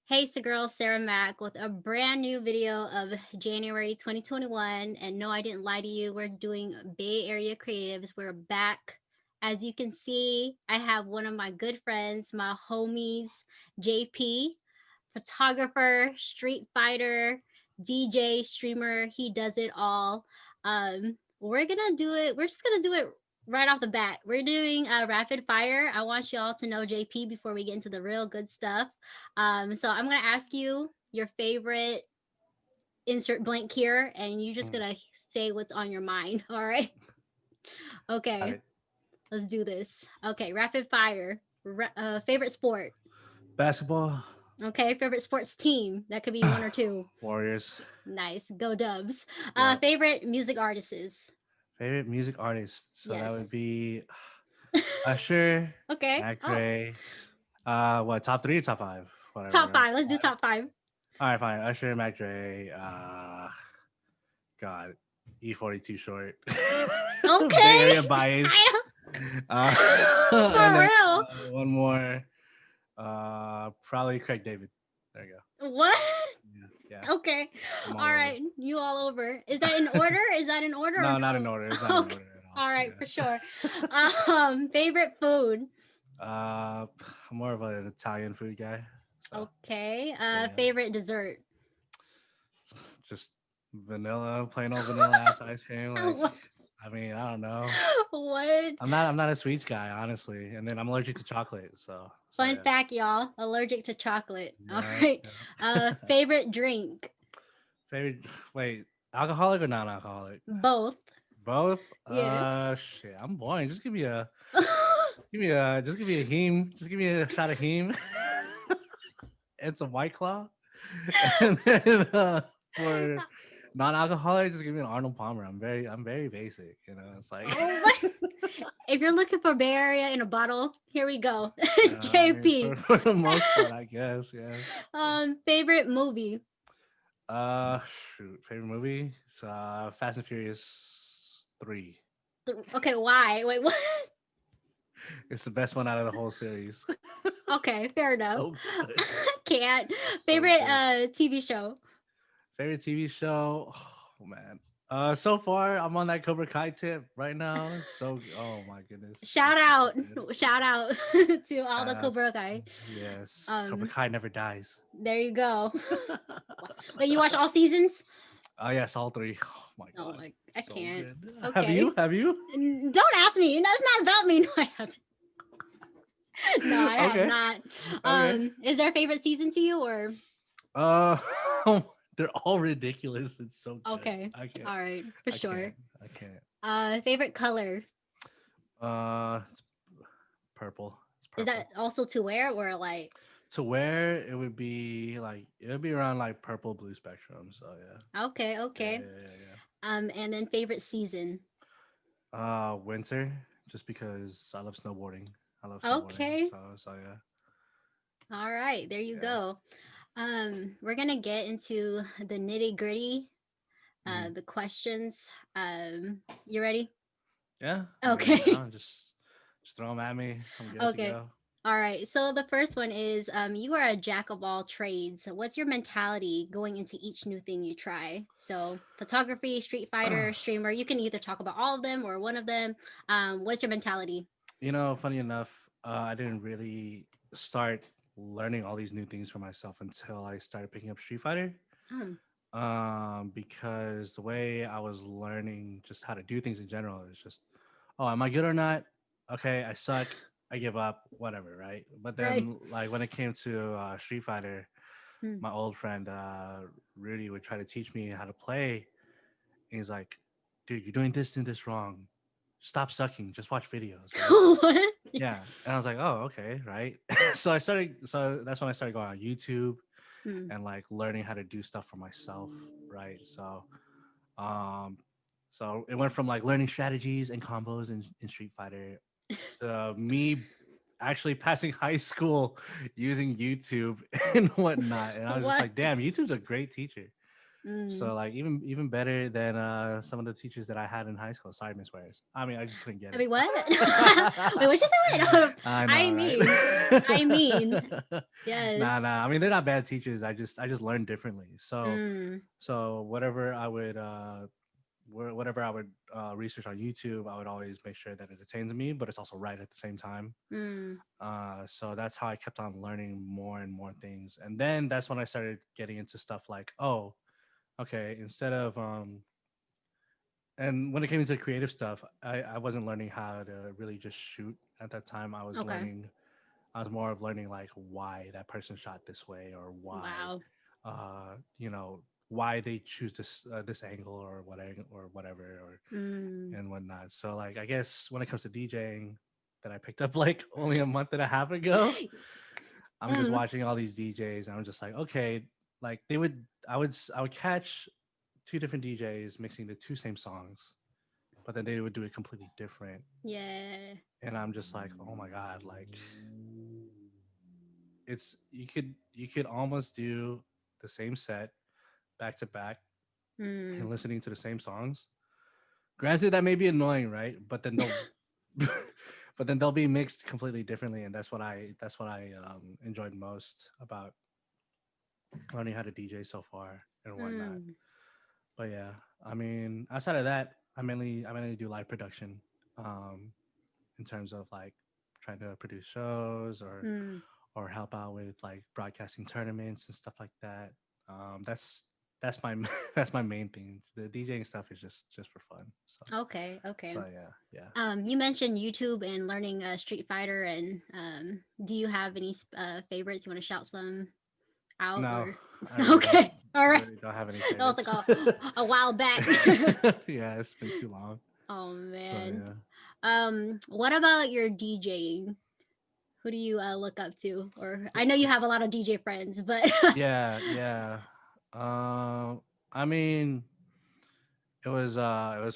Hey, it's the girl Sarah Mack with a brand new video of January 2021. And no, I didn't lie to you. We're doing Bay Area Creatives. We're back. As you can see, I have one of my good friends, my homies, JP, photographer, street fighter, DJ, streamer. He does it all. We're gonna do it. We're just gonna do it right off the bat. We're doing a rapid fire. I want y'all to know JP before we get into the real good stuff. So I'm gonna ask you your favorite insert blank here, and you're just Mm. gonna say what's on your mind. All right. All Okay. right. Let's do this. Okay. Rapid fire. Favorite sport. Basketball, Okay. Favorite sports team. That could be one or two. Warriors. Nice. Go Dubs. Yep. Favorite music artists. Favorite music artist. So that Yes. would be Usher, Okay. Mac Oh, Dre. What, top three or top five? Whatever. top five. Let's do top five. All right, fine. Usher, Mac Dre. God, E42 short. Bay Okay. Area bias. Uh, and For then real. one more. Probably Craig David. There you go. What? Yeah, yeah. Okay. I'm All all over. right. You all over. Is that in order? Is that in order or No, not in no? order. It's not in Okay. order at all. All right, for Yeah. sure. Favorite food. Uh, I'm more of an Italian food guy. So Okay. yeah, Favorite dessert. just vanilla, plain old vanilla ass ice cream. Like, What? I mean, I don't know. What? I'm not a sweets guy, honestly. And then I'm allergic to chocolate. So Fun yeah. fact, y'all. Allergic to chocolate. All Yeah. right. Yeah. Favorite drink. Favorite? Wait, alcoholic or non-alcoholic? Both. Both. Yeah. Shit. I'm boring. Just just give me a heme. Just give me a shot of heme and some White Claw. And then for non-alcoholic, just give me an Arnold Palmer. I'm very basic. It's like Oh my. If you're looking for Bay Area in a bottle, here we go. I mean, JP. for the most part, I guess. Yeah. Favorite movie. Shoot, favorite movie? It's Fast and Furious 3. Okay, why? Wait, what? It's the best one out of the whole series. Okay, fair enough. So good. Can't. So Favorite good. TV show. Favorite TV show? Oh man. So far I'm on that Cobra Kai tip right now. Oh my goodness. Shout It's so out. good. Shout out to all Shout the outs. Cobra Kai. Yes. Cobra Um, Kai never dies. there you go. Wait, you watch all seasons? Oh yes, all three. Oh my Oh god. my, I So can't. good. Have Okay. you? Have you? Don't ask me. That's not about me. No, I haven't. No, I have Okay. not. Okay. Is there a favorite season to you or Uh they're all ridiculous. It's so good. okay. I can't. All right, for I sure. can't. I can't. Favorite color. It's purple. It's Is that purple. also to wear or like To wear, it would be around like purple blue spectrum. So yeah. okay, Yeah, okay. yeah, yeah, And then favorite season. yeah. Winter, just because I love snowboarding. I love snowboarding. Okay. So yeah. All right, there you Yeah. go. We're gonna get into the nitty gritty, Mhm. the questions. You ready? Yeah. I'm ready Okay. now. Just throw them at me. I'm good to Okay. go. All right. So the first one is you are a jack of all trades. What's your mentality going into each new thing you try? So photography, street fighter, streamer, you can either talk about all of them or one of them. What's your mentality? Funny enough, I didn't really start learning all these new things for myself until I started picking up Street Fighter. Um, Because the way I was learning just how to do things in general is just, oh, am I good or not? Okay, I suck. I give up. Whatever, right? But right. then, like when it came to Street Fighter, Hmm. my old friend Rudy would try to teach me how to play. And he's like, "Dude, you're doing this wrong. Stop sucking. Just watch videos, right?" What? Yeah, and I was like, "Oh, okay, right." So that's when I started going on YouTube Hmm. and like learning how to do stuff for myself, right? Um so it went from like learning strategies and combos in Street Fighter to me actually passing high school using YouTube and whatnot. And I was just What? like, damn, YouTube's a great teacher. Mm. So like even better than some of the teachers that I had in high school. Sorry, Miss Wares. I mean, I just couldn't get I it. mean, what? Wait, what you say? I know, I right? mean, I mean, yes. Nah. I mean, they're not bad teachers. I just learned differently. So, Mm, so whatever I would research on YouTube, I would always make sure that it attains me, but it's also right at the same time. mm, So that's how I kept on learning more and more things, and then that's when I started getting into stuff like, oh, okay, instead of and when it came into creative stuff, I wasn't learning how to really just shoot at that time. okay. I was more of learning like why that person shot this way, or why, Wow. you know, why they choose this angle or whatever Mm, and whatnot. So like I guess when it comes to DJing, that I picked up like only a month and a half ago, I'm just mm, watching all these DJs and I'm just like, okay, like I would catch two different DJs mixing the two same songs, but then they would do it completely different. yeah. And I'm just like, oh my god, like it's you could almost do the same set back to back Mm. and listening to the same songs. Granted, that may be annoying, right? But then they'll but then they'll be mixed completely differently, and that's what I enjoyed most about learning how to DJ so far and whatnot. Mm. But yeah, I mean, outside of that, I mainly do live production, um, in terms of like trying to produce shows Mm. or help out with like broadcasting tournaments and stuff like that. That's my that's my main thing. The DJing stuff is just for fun. Okay, okay. Yeah, yeah. You mentioned YouTube and learning Street Fighter, and do you have any favorites? You want to shout some out, No, or I really don't. okay, all I right. really don't have any That was like favorites. a while back. Yeah, it's been too long. Oh So man. yeah. What about your DJing? Who do you look up to? Or I know you have a lot of DJ friends, but Yeah, yeah. Um, I mean, it was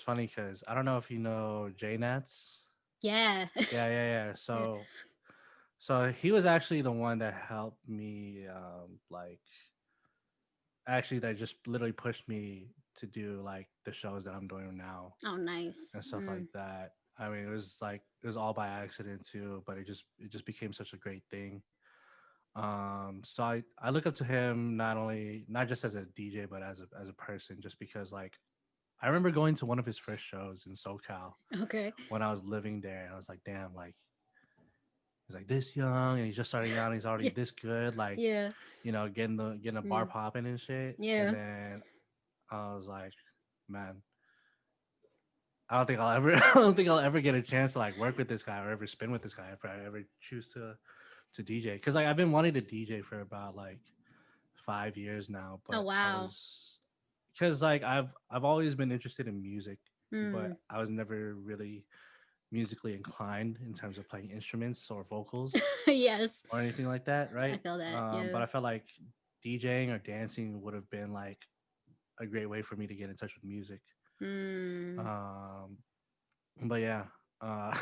funny because I don't know if you know JayNatz. yeah. Yeah. Yeah. So he was actually the one that helped me, like actually that just literally pushed me to do like the shows that I'm doing now Oh, nice. and stuff like Mm. that. I mean, it was all by accident too, but it just became such a great thing. So I look up to him not just as a DJ but as a person, just because like I remember going to one of his first shows in SoCal Okay. when I was living there, and I was like, damn, like he's like this young and he's just starting out and he's already Yeah. this good, like, Yeah. getting a bar Mm. popping and shit. And Yeah. then I was like, man, I don't think I'll ever get a chance to like work with this guy or ever spin with this guy if I ever choose to DJ. Because like I've been wanting to DJ for about like 5 years now, Oh, but wow. because like I've always been interested in music, but Mm. I was never really musically inclined in terms of playing instruments or vocals Yes. or anything like that, I right? feel that. Yeah. But I felt like DJing or dancing would have been like a great way for me to get in touch with music. Mm. Um, but yeah, uh,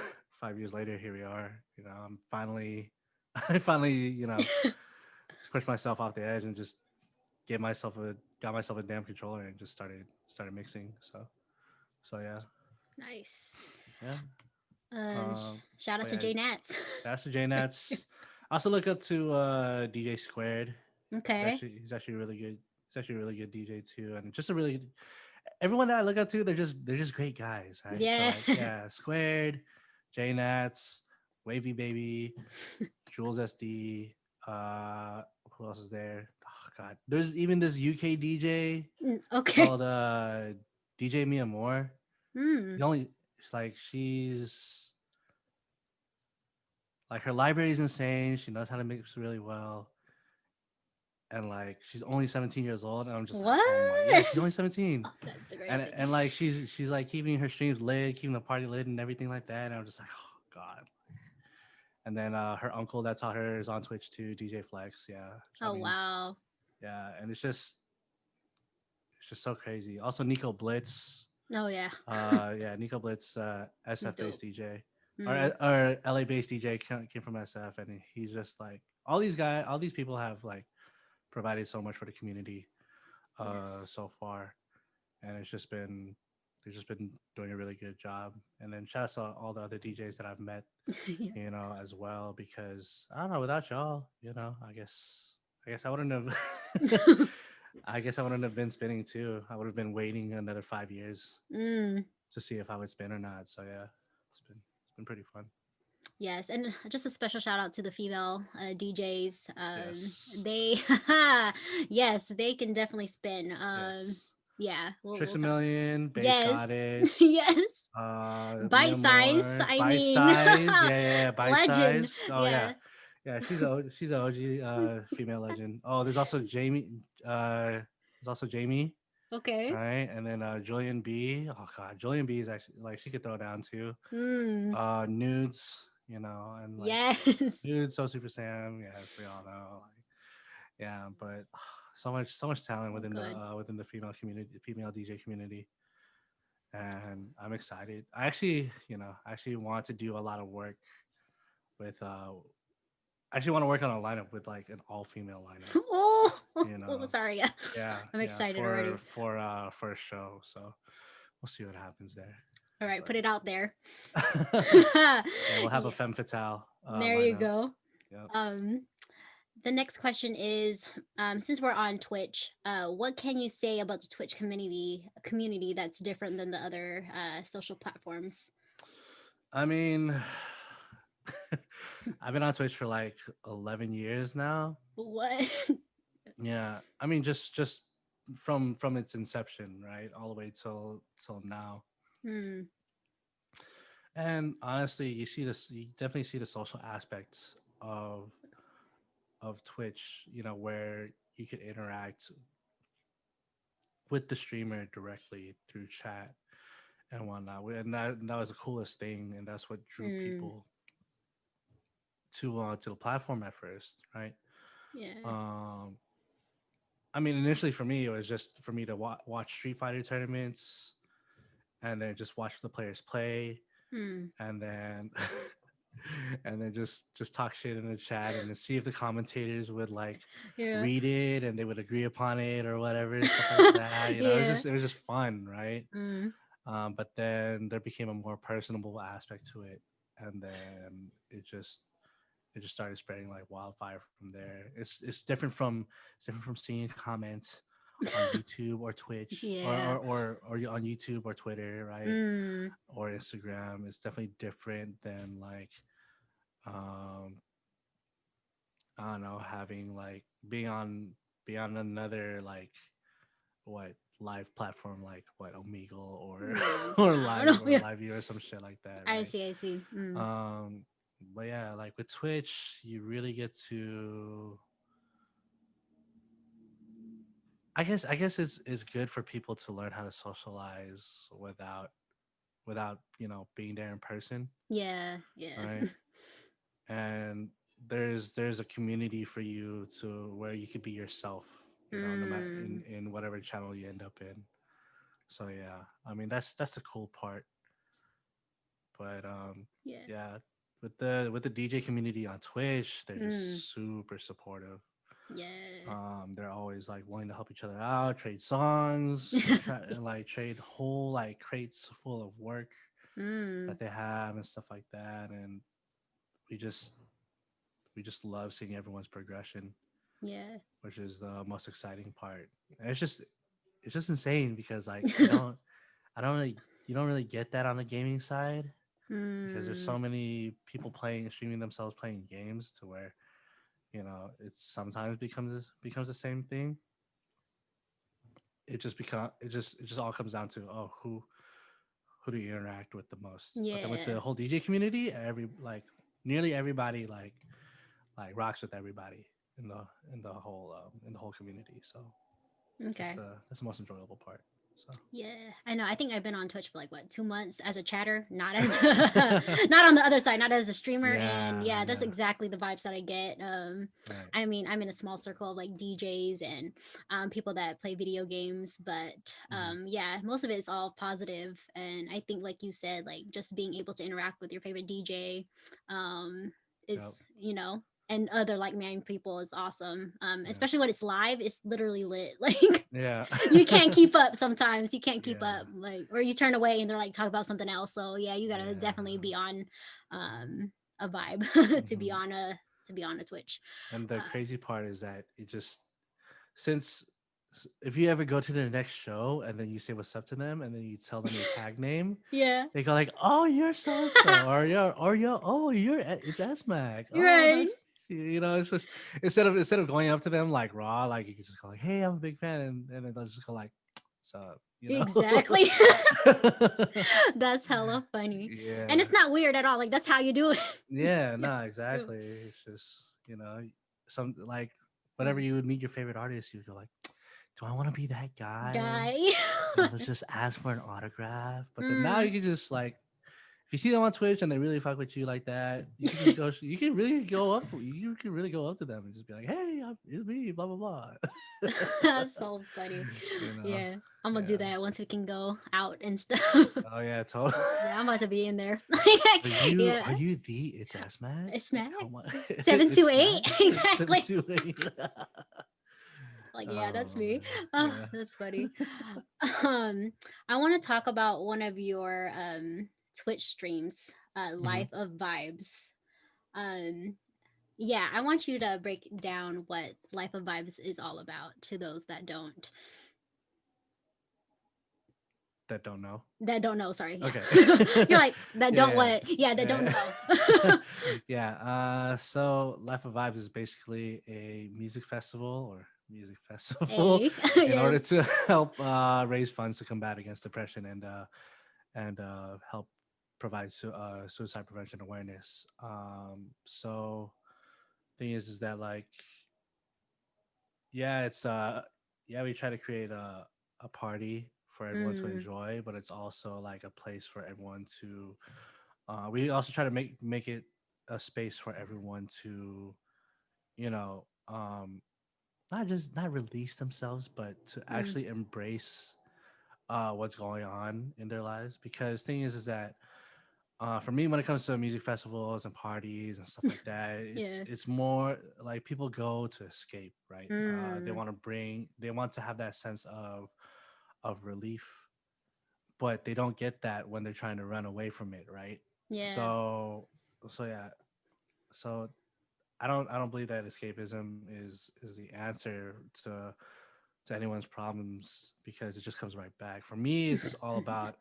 5 years later, here we are. I'm finally, I finally, pushed myself off the edge and just got myself a damn controller and just started mixing. So yeah, Nice. yeah. Shout out But to yeah, JayNatz. that's the JNats. I also look up to DJ Squared. Okay. He's actually really good. He's actually a really good DJ too, and just a really everyone that I look up to, they're just great guys, right? So Yeah. like, yeah, Squared, JNats, Wavy Baby, Jules SD. Who else is there? Oh God, there's even this UK DJ Mm, okay. called DJMiamor. Mm. The only it's like she's like her library is insane. She knows how to mix really well. And like she's only 17 years old, and I'm just like, oh my, yeah, What? she's only 17, That's and crazy. and like she's like keeping her streams lit, keeping the party lit, and everything like that. And I'm just like, oh god. And then her uncle that taught her is on Twitch too, DJ Flex. Yeah, I Oh, mean, wow. yeah, and it's just so crazy. Also, NICOAKABLITZ, Oh, yeah. yeah, NICOAKABLITZ, He's SF based dope. DJ, Mm. or LA based DJ came from SF, and he's just like all these people have like provided so much for the community Yes. so far, and they've just been doing a really good job. And then shout out to all the other DJs that I've met, Yeah. as well, because I don't know, without y'all, I guess I wouldn't have I guess I wouldn't have been spinning too. I would have been waiting another 5 years Mm. to see if I would spin or not. So yeah, it's been pretty fun. Yes, and just a special shout out to the female DJs. Yes. They, yes, they can definitely spin. Yes. Yeah, we'll talk. Trixamillion, Bass Yes, Goddess, yes. Bite size. Miamor, I Bite mean, Size. Yeah, yeah, yeah, Bite legend. Size. Oh yeah. Yeah. Yeah, she's a OG female legend. Oh, there's also Jamie there's also Jamie, Okay. right? And then Julian B. Oh god, Julian B is actually like she could throw down too. Mm. Nudes, and like Yes. Nudes, So Super Sam, yes, we all know. Like, yeah, but so much talent Oh, good. within the female community, female DJ community, and I'm excited. I actually want to do a lot of work with. I actually want to work on a lineup with like an all female lineup. Oh, You know, sorry. Yeah, yeah, I'm yeah, excited already. for a show. So we'll see what happens there. All right, But put it out there. yeah, we'll have a Yeah, femme fatale there you lineup. go. Yep. Um, the next question is, since we're on Twitch, what can you say about the Twitch community that's different than the other social platforms? I mean, I've been on Twitch for like 11 years now. What? Yeah, I mean, just from its inception, right, all the way till now. Hmm. And honestly, you definitely see the social aspects of Twitch, where you could interact with the streamer directly through chat and whatnot. And that was the coolest thing, and that's what drew Hmm. people to the platform at first, right? Yeah. Um, I mean, initially for me, it was just for me to watch Street Fighter tournaments and then just watch the players play, Hmm. and then and then just talk shit in the chat and then see if the commentators would like Yeah. read it and they would agree upon it or whatever, stuff like that. Yeah. It was just fun, right? Hmm. But then there became a more personable aspect to it, and then it just started spreading like wildfire from there. It's different from seeing a comment on YouTube or Twitch, Yeah. or on YouTube or Twitter, right? Hmm. Or Instagram. It's definitely different than like um I don't know, having like being on another like what live platform like what Omegle or Hmm. I don't or know. Yeah. Live View or some shit like that, I right? see. I see. Hmm. Um, but yeah, like with Twitch, you really get to. I guess it's good for people to learn how to socialize without being there in person, Yeah. Yeah. right? And there's a community for you to where you could be yourself, no matter Hmm. in whatever channel you end up in. So yeah, I mean that's the cool part. But Yeah. yeah, with the DJ community on Twitch, they're Hmm. just super supportive. Yeah. They're always like willing to help each other out, trade songs, and like trade whole like crates full of work Hmm. that they have and stuff like that. And we just we just love seeing everyone's progression, Yeah. which is the most exciting part. And it's just insane because like I don't really you don't really get that on the gaming side because there's Hmm. so many people playing streaming themselves playing games to where it's sometimes becomes the same thing. It just all comes down to, oh, who do you interact with the most. But then with Yeah. the whole DJ community, nearly everybody like rocks with everybody in the whole community. So Okay. that's the most enjoyable part. So Yeah, I know. I think I've been on Twitch for like what 2 months as a chatter, not as not on the other side, not as a streamer. And yeah, yeah, that's yeah, exactly the vibes that I get. right. I mean, I'm in a small circle of like DJs and people that play video games, but Hmm. yeah, most of it is all positive. And I think, like you said, like just being able to interact with your favorite DJ, is Yep. and other like-minded people is awesome. Yeah. Especially when it's live, it's literally lit. Like Yeah. you can't keep up sometimes. You can't keep Yeah. up, like, or you turn away and they're like talking about something else. So yeah, you gotta definitely Yeah. be on a vibe to be Hmm. on a Twitch. And the Uh, crazy part is that it just since if you ever go to the next show and then you say what's up to them and then you tell them your tag name, yeah. they go like, "Oh, you're so and so," or you're oh, it's SMAC. Oh, Right. nice. You know, it's just instead of going up to them like raw, like you could just go like, "Hey, I'm a big fan," and then they'll just go like, "So," you know. Exactly. That's hella funny. And Yeah. it's not weird at all. Like that's how you do it. Yeah, Yeah. no, Yeah. exactly. It's just, some like whenever Mm. you would meet your favorite artist, you would go like, do I want to be that guy? Guy. And let's just ask for an autograph. But then now Mm. you can just like if you see them on Twitch and they really fuck with you like that, you can just go. You can really go up. You can really go up to them and just be like, "Hey, it's me." Blah blah blah. That's so funny. you know? Yeah. I'm gonna do Yeah. that once we can go out and stuff. Oh yeah, totally. Yeah, I'm about to be in there. Are you Yeah. are you the it's S Mac? It's Like Mac. how much? It's 728. Smack. Seven Exactly. two eight. Like, yeah, that's Oh me. man. Oh, Yeah. that's funny. Um, I want to talk about one of your Twitch streams, Hmm. Life of Vibes. Um, yeah, I want you to break down what Life of Vibes is all about to those that don't That don't know. know. Sorry, yeah. Okay. You're like that don't yeah. what? Yeah, that don't Yeah. know. yeah. So Life of Vibes is basically a music festival or music festival Hey, in yeah. order to help raise funds to combat against depression and help provide suicide prevention awareness. So thing is that like yeah, it's yeah, we try to create a party for everyone to Mm, enjoy, but it's also like a place for everyone to we also try to make it a space for everyone to, you know, not release themselves, but to mm, actually embrace what's going on in their lives. Because thing is that for me, when it comes to music festivals and parties and stuff like that, yeah. it's more like people go to escape, right? Mm, They want to have that sense of relief, but they don't get that when they're trying to run away from it, right? yeah. So so yeah, so I don't believe that escapism is the answer to anyone's problems because it just comes right back. For me, it's all about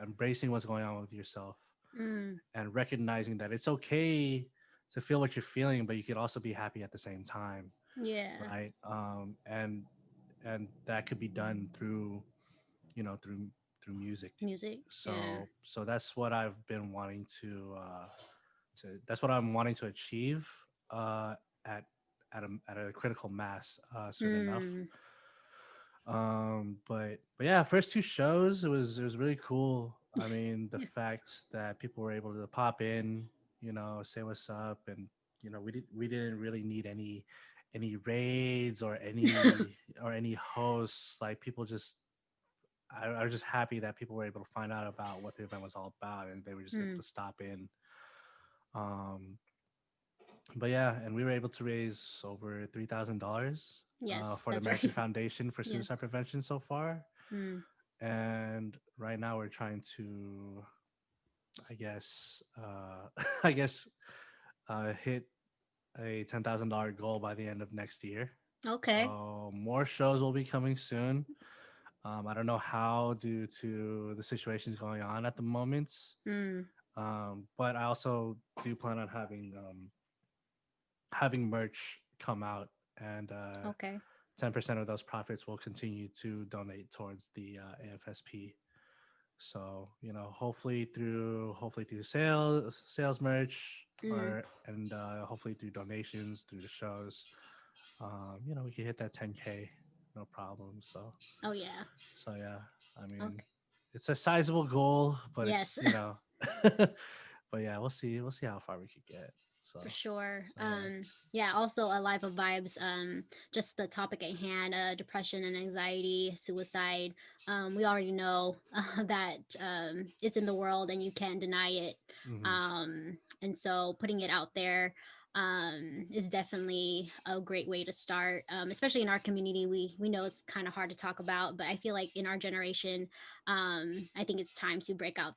embracing what's going on with yourself Mm, and recognizing that it's okay to feel what you're feeling, but you could also be happy at the same time, yeah. right? And that could be done through through music. Music. Yeah. So that's what I've been wanting to that's what I'm wanting to achieve uh, at at a critical mass soon enough. Mm, But yeah, first two shows it was really cool. I mean, the yeah. fact that people were able to pop in, say what's up, and we didn't really need any raids or any hosts. Like people just I was just happy that people were able to find out about what the event was all about, and they were just able Mm, to stop in. Um, but yeah, and we were able to raise over $3,000 yes, for the that's American right. Foundation for Yeah. Suicide Prevention so far. Mm, And right now we're trying to, I guess, I guess, hit a $10,000 goal by the end of next year. okay. So more shows will be coming soon. I don't know how due to the situations going on at the moment, Mm, but I also do plan on having merch come out, and okay. 10% of those profits will continue to donate towards the AFSP. So hopefully through sales merch, Mm, or and hopefully through donations through the shows, we can hit that 10K no problem. oh yeah. So yeah, I mean, Okay. it's a sizable goal, but Yes. it's but yeah, we'll see how far we could get. So For sure. so yeah. Yeah, also a life of vibes, just the topic at hand, depression and anxiety, suicide. We already know that it's in the world and you can't deny it. Hmm. And so putting it out there, is definitely a great way to start. Especially in our community, we know it's kind of hard to talk about, but I feel like in our generation, I think it's time to break out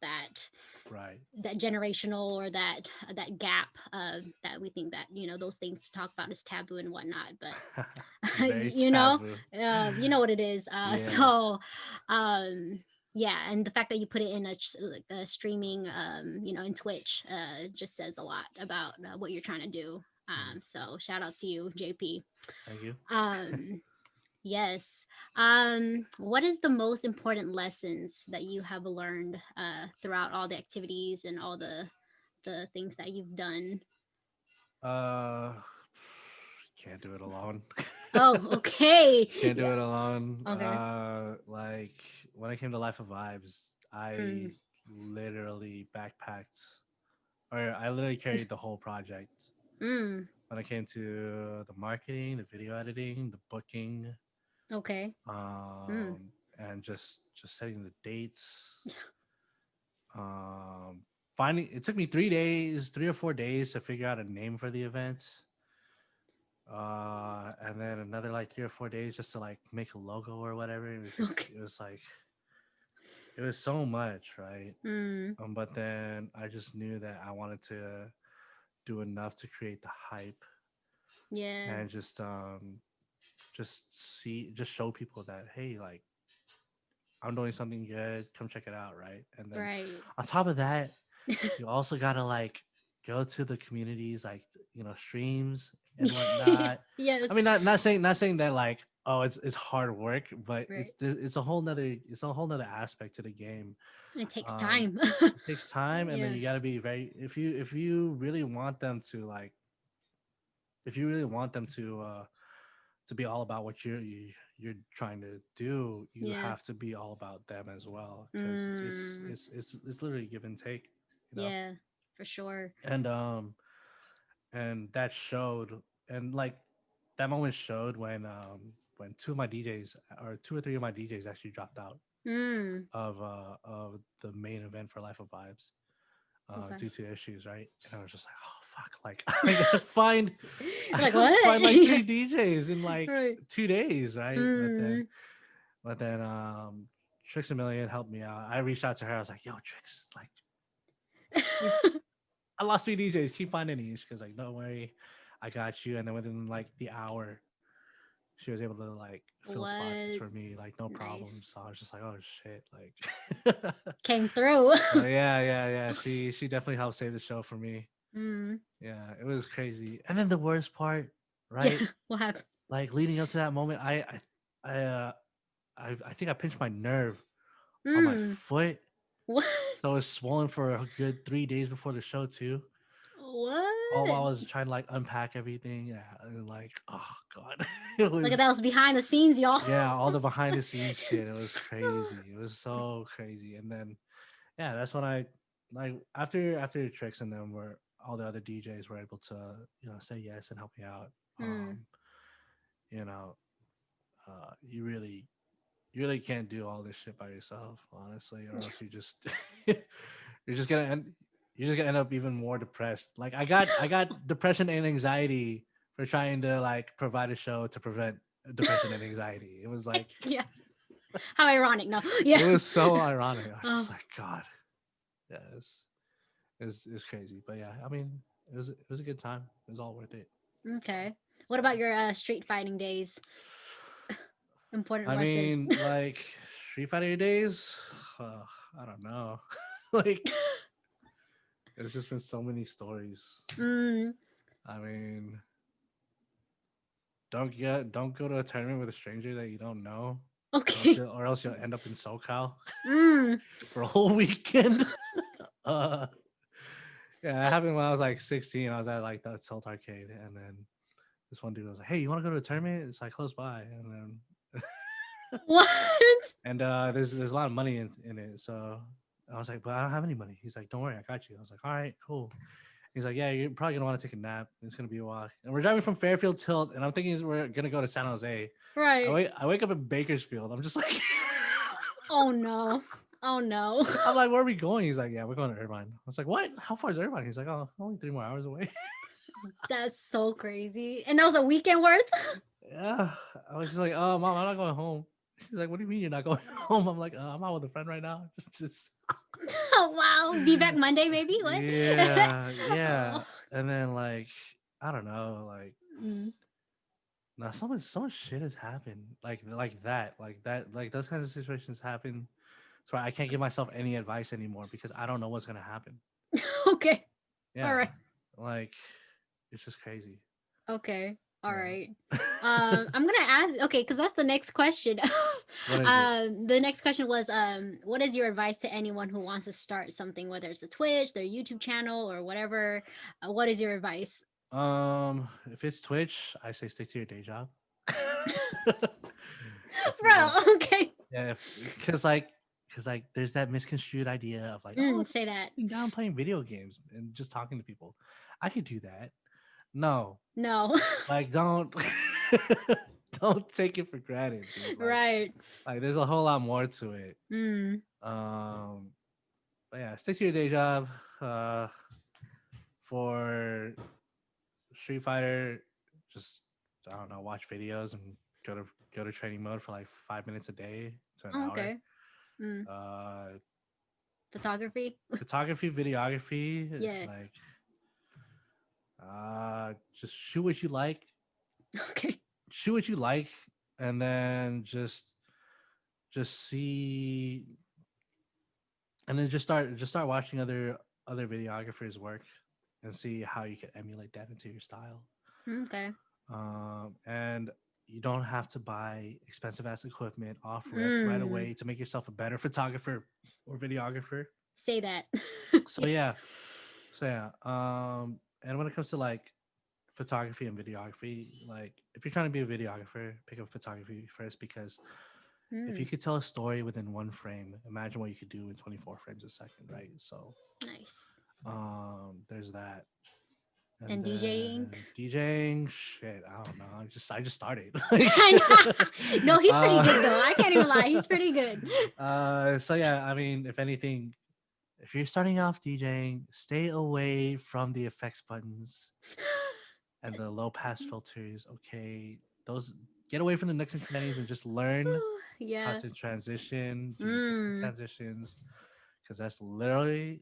Right. that generational or that gap that we think that those things to talk about is taboo and whatnot. But Very taboo. you know what it is. Yeah. So yeah, and the fact that you put it in like a streaming in Twitch just says a lot about what you're trying to do. Mm, So shout out to you, JP. thank you. um yes. What is the most important lessons that you have learned throughout all the activities and all the things that you've done? Uh, can't do it alone. Oh, okay. Can't do Yeah. it alone. Okay. Like when I came to Life of Vibes, Mm. I literally backpacked, or I literally carried the whole project. Mm. When it came to the marketing, the video editing, the booking, Okay. Mm. and just setting the dates. Um, finding it took me 3 days, 3 or 4 days to figure out a name for the event. And then another like 3 or 4 days just to like make a logo or whatever. Okay. It was like it was so much, right? Mm. But then I just knew that I wanted to do enough to create the hype Yeah. and just show people that hey, like I'm doing something good, come check it out, right? And then Right. on top of that, you also gotta like go to the communities, like streams and whatnot. I Yes. mean, not saying that like it's hard work, but Right. it's a whole nother aspect to the game. It takes Um, time. it takes time, and then Yeah. you gotta be very if you really want them to like if you really want them to be all about what you're trying to do, you Yeah. have to be all about them as well because Mm. it's literally give and take, you know. Yeah. For sure. And that showed, and like that moment showed when two of my DJs or two or three of my DJs actually dropped out Mm. of the main event for Life of Vibes Okay. due to issues, right? And I was just like, oh fuck, like I gotta find I Like gotta what? find like Yeah. three DJs in like Right. 2 days, right? Mm. But then Trixamillion helped me out. I reached out to her. I was like, yo, Trix, like I lost 3 DJs. Keep finding these. She was like, don't worry, I got you. And then within like the hour, she was able to like fill spots What? for me, like no problem. Nice. So I was just like, oh shit, like, Came through. yeah. She definitely helped save the show for me. Mm. Yeah, it was crazy. And then the worst part, Yeah. right? What happened? Like leading up to that moment, I uh I think I pinched my nerve on my Mm. foot. What? So it was swollen for a good 3 days before the show too. All while I What? was trying to like unpack everything. Yeah, and like, oh god. It Look at that was was behind the scenes, y'all. yeah, all the behind the scenes shit. It was crazy. It was so crazy. And then yeah, that's when I like after Tricks and them were all the other DJs were able to, say yes and help me out. Mm. You know, you really can't do all this shit by yourself, honestly, or else you just you're just gonna end you're just gonna end up even more depressed. Like I got depression and anxiety for trying to like provide a show to prevent depression and anxiety. It was like Yeah. How ironic. No. Yeah. it was so ironic. I was Oh, just like, God, yeah, it's crazy. But yeah, I mean, it was a good time. It was all worth it. So okay. What about your street fighting days? Important I lesson. mean, like Street Fighter days, I don't know. Like there's just been so many stories. Mm. I mean, don't go to a tournament with a stranger that you don't know, Okay. or else you'll end up in SoCal Mm. for a whole weekend. uh, yeah, it happened when I was like 16. I was at like the Tilt Arcade, and then this one dude was like, "Hey, you want to go to a tournament? It's like close by." And then What? there's a lot of money in it, so I was like, "But I don't have any money." He's like, "Don't worry, I got you." I was like, "All right, cool." He's like, "Yeah, you're probably gonna want to take a nap. It's gonna be a walk." And we're driving from Fairfield Tilt, and I'm thinking we're gonna go to San Jose. Right. I wake up in Bakersfield. I'm just like, Oh no. Oh no. I'm like, "Where are we going?" He's like, "Yeah, we're going to Irvine." I was like, "What? How far is Irvine?" He's like, "Oh, only 3 more hours away." That's so crazy. And that was a weekend worth? Yeah, I was just like, oh, mom, I'm not going home. She's like, what do you mean you're not going home? I'm like, I'm out with a friend right now. Just Oh, wow. Be back Monday, maybe? What? yeah, Oh. yeah. And then like, I don't know, like Mm. now so much shit has happened. Like those kinds of situations happen. That's why I can't give myself any advice anymore because I don't know what's gonna happen. Okay. All Yeah. right. Like it's just crazy. Okay. All right. Yeah. I'm gonna ask. Okay, because that's the next question. What is it? The next question was, what is your advice to anyone who wants to start something, whether it's a Twitch, their YouTube channel, or whatever? What is your advice? If it's Twitch, I say stick to your day job. If Bro, okay. yeah, if because like there's that misconstrued idea of like, oh, Say just that. sitting down playing video games and just talking to people. I could do that. No, No. like don't don't take it for granted, dude. Right. Like there's a whole lot more to it. Mm. Um, but yeah, stick to your day job. Uh, for Street Fighter, just I don't know, watch videos and go to training mode for like 5 minutes a day to an Oh, hour. okay. Mm. Uh, Photography. photography, videography is Yeah. like just Okay. shoot what you like, and then just see, and then just start watching other videographers work and see how you can emulate that into your style. Okay. And you don't have to buy expensive ass equipment off rip right Mm. away to make yourself a better photographer or videographer. Say that. So yeah, so yeah. And when it comes to like photography and videography, like if you're trying to be a videographer, pick up photography first because if you Mm. could tell a story within one frame, imagine what you could do in 24 frames a second, right? So Nice. there's that. And And DJing. then DJing, shit, I don't know. I just started. No, he's pretty uh, good though. I can't even lie. He's pretty good. so yeah, I mean, if anything, if you're starting off DJing, stay away from the effects buttons and the low pass filters. Okay, those get away from the nooks and crannies and just learn how Yeah. to transition, do your basic Mm. transitions, because that's literally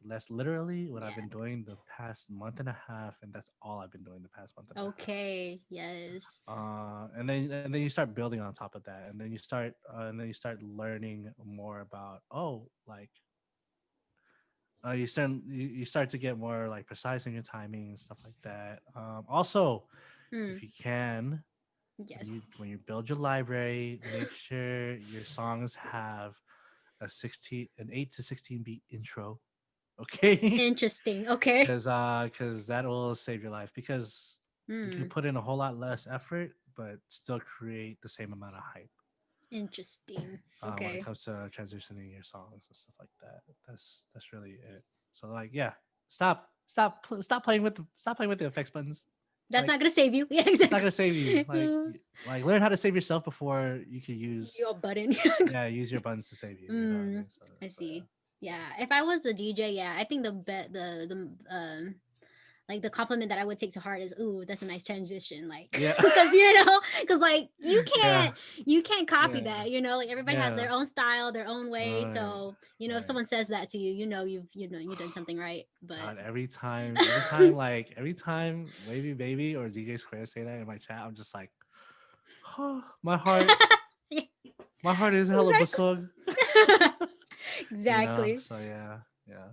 what I've Yeah. been doing the past month and a half, and that's all I've been doing the past month and a half. Okay. Yes. And then you start building on top of that, and then you start learning more about like you start to get more like precise in your timing and stuff like that. Also, Mm. if you can, Yes. when you build your library, make sure your songs have an 8 to 16 beat intro, okay? Interesting. Okay. Because that will save your life because you can Mm. put in a whole lot less effort but still create the same amount of hype Interesting. when it Okay. comes to transitioning your songs and stuff like that. That's really it. So like yeah, stop playing with the effects buttons. That's Like not gonna save you. Yeah, it's not exactly. gonna save you. Yeah. Like learn how to save yourself before you can use Your button. use your buttons to save you. You know what I Mm. mean? I So yeah. see. Yeah. If I was a DJ, yeah, I think the like the compliment that I would take to heart is, "Ooh, that's a nice transition." Like, Yeah. because because like Yeah. you can't copy Yeah. that. Like everybody has Yeah. their own style, their own way. Right. So if Right. someone says that to you, you've done something right. But God, every time Wavy Baby or DJ Square say that in my chat, I'm just like, oh, Yeah, my heart is hella basog. exactly. Exactly. So yeah, yeah.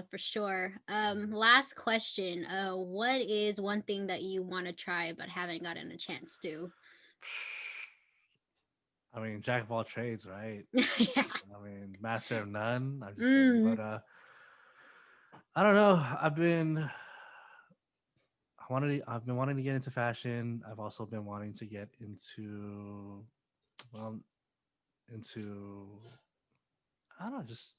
For sure. Last question. What is one thing that you want to try but haven't gotten a chance to? I mean, jack of all trades, right? Yeah. I mean, master of none. I'm just kidding, Mm. but I don't know. I've been wanting to get into fashion. I've also been wanting to get into well into I don't know, just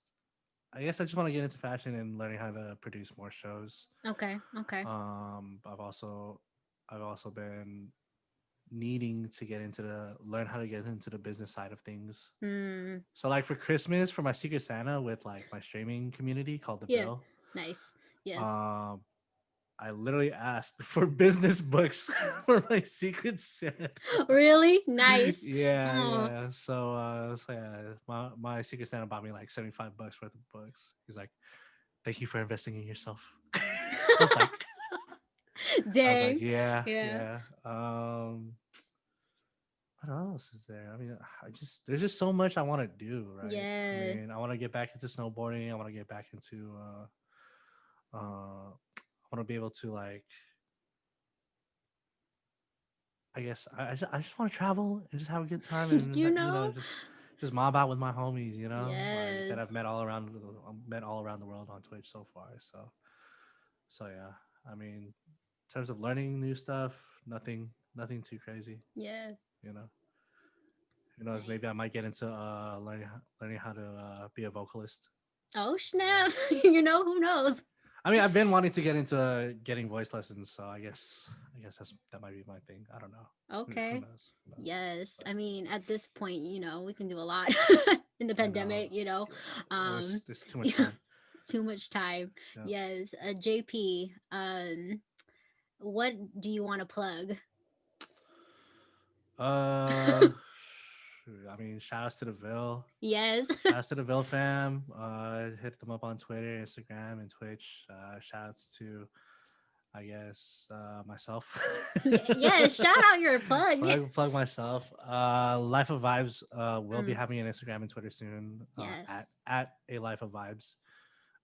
I guess I just want to get into fashion and learning how to produce more shows. Okay. Okay. I've also been needing to learn how to get into the business side of things. Mm. So like for Christmas, for my Secret Santa with like my streaming community called the Yeah. Ville, Nice. Yes. um, I literally asked for business books for my Secret Santa. Really nice. Yeah, Oh, yeah. So yeah, my Secret Santa bought me like $75 worth of books. He's like, "Thank you for investing in yourself." I was like, I was like, dang. yeah, Yeah. yeah. What else is there? I mean, I just there's just so much I want to do, right? I Yeah. mean, I want to get back into snowboarding. I want to get back into I want to be able to like I just want to travel and just have a good time and You you know know? just mob out with my homies, you know, like that Yes. I've met all around the world on Twitch so far. So yeah, I mean, in terms of learning new stuff, nothing too crazy, Yeah. you know. Who knows? Nice. Maybe I might get into learning how to be a vocalist. Oh You know, snap. You know, who knows? I mean, I've been wanting to get into getting voice lessons, so I guess that might be my thing. I don't know. Who Okay. knows? Who knows? Yes. But I mean, at this point, we can do a lot in the I know pandemic. Um, there's too much you know, time. too much time. Yeah. Yes. JP, what do you want to plug? Uh, I mean, shout outs to the Ville. Yes. Shout outs to the Villefam. Hit them up on Twitter, Instagram, and Twitch. Shout outs to I guess myself. Yes. Shout out your plug. plug myself. Life of Vibes will be Mm, having an Instagram and Twitter soon. yes. At a Life of Vibes.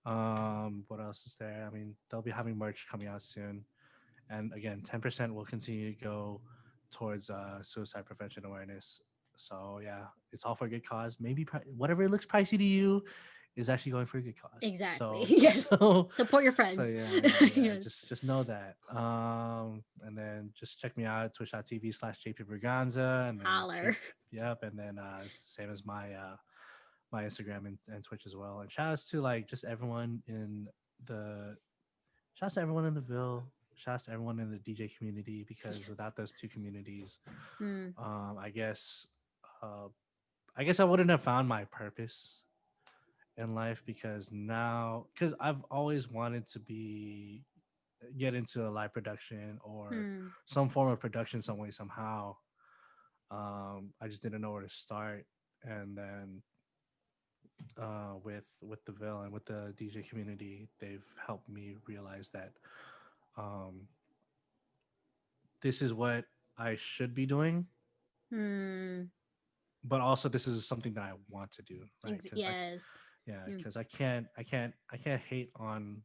What else is there? I mean, they'll be having merch coming out soon, and again, 10% will continue to go towards suicide prevention awareness. So yeah, it's all for a good cause. Maybe whatever it looks pricey to you is actually going for a good cause. Exactly. So Yes. Support your so friends. yeah, yeah. Yes. Just know that. And then just check me out twitch.tv/JP Berganza, and then Holler. yep, and then it's the same as my Instagram and Twitch as well. And shout outs to like just everyone in the shout outs to everyone in the Ville. Shout outs to everyone in the DJ community because without those two communities, Mm, um, uh, I guess I wouldn't have found my purpose in life because I've always wanted to be get into a live production or mm, some form of production some way somehow. I just didn't know where to start, and then with the Ville and with the DJ community, they've helped me realize that um, this is what I should be doing, mm. but also this is something that I want to do, right? Because Yes. yeah, Mm. because I can't hate on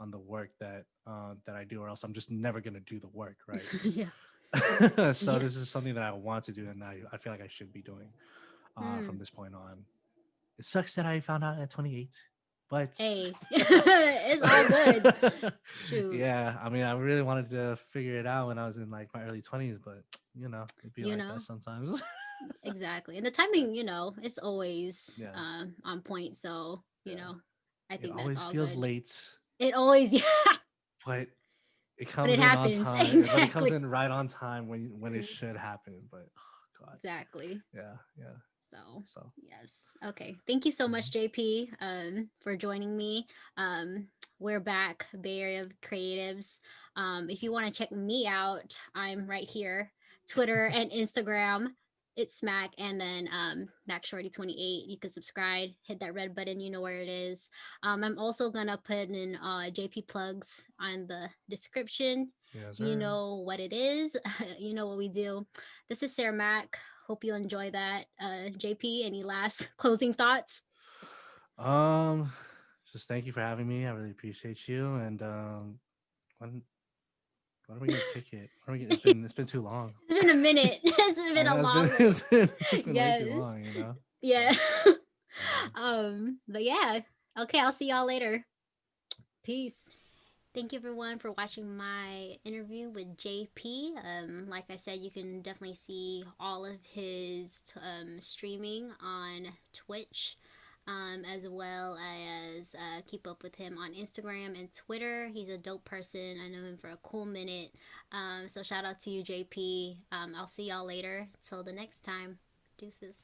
the work that I do, or else I'm just never gonna do the work, right? Yeah. So Yeah. this is something that I want to do, and I feel like I should be doing from Mm. this point on. It sucks that I found out at 28, but Hey, it's all good. Shoot. yeah, I mean, I really wanted to figure it out when I was in like my early 20s, but it'd be You like that know, sometimes. exactly. And the Yeah, timing, it's always yeah, on point. So, yeah. I It think that's always all feels good. late, It always, yeah, but it but it comes in on happens. time. But it comes Exactly. in right on time when it should happen. But oh, God, Exactly. yeah, yeah. So, So yes. Okay. Thank you so mhm. much, JP, for joining me. We're back, Bay Area Creatives. If you want to check me out, I'm right here, Twitter and Instagram. It's Smack, and then MacShorty28. You can subscribe, hit that red button. You know where it is. I'm also gonna put in JP plugs on the description. Yes, You sir. know what it is. You know what we do. This is Sarah Mac. Hope you enjoy that. JP, any last closing thoughts? Um, just thank you for having me. I really appreciate you. And when when are we gonna kick it? When are we it's been too long. It's been a minute. It's I been a know long minute. it's been way too Yes. long. Yeah. So yeah. But yeah. Okay, I'll see y'all later. Peace. Thank you everyone for watching my interview with JP. Like I said, you can definitely see all of his streaming on Twitch, as well as keep up with him on Instagram and Twitter. He's a dope person. I know him for a cool minute. So shout out to you, JP. I'll see y'all later. Till the next time. Deuces.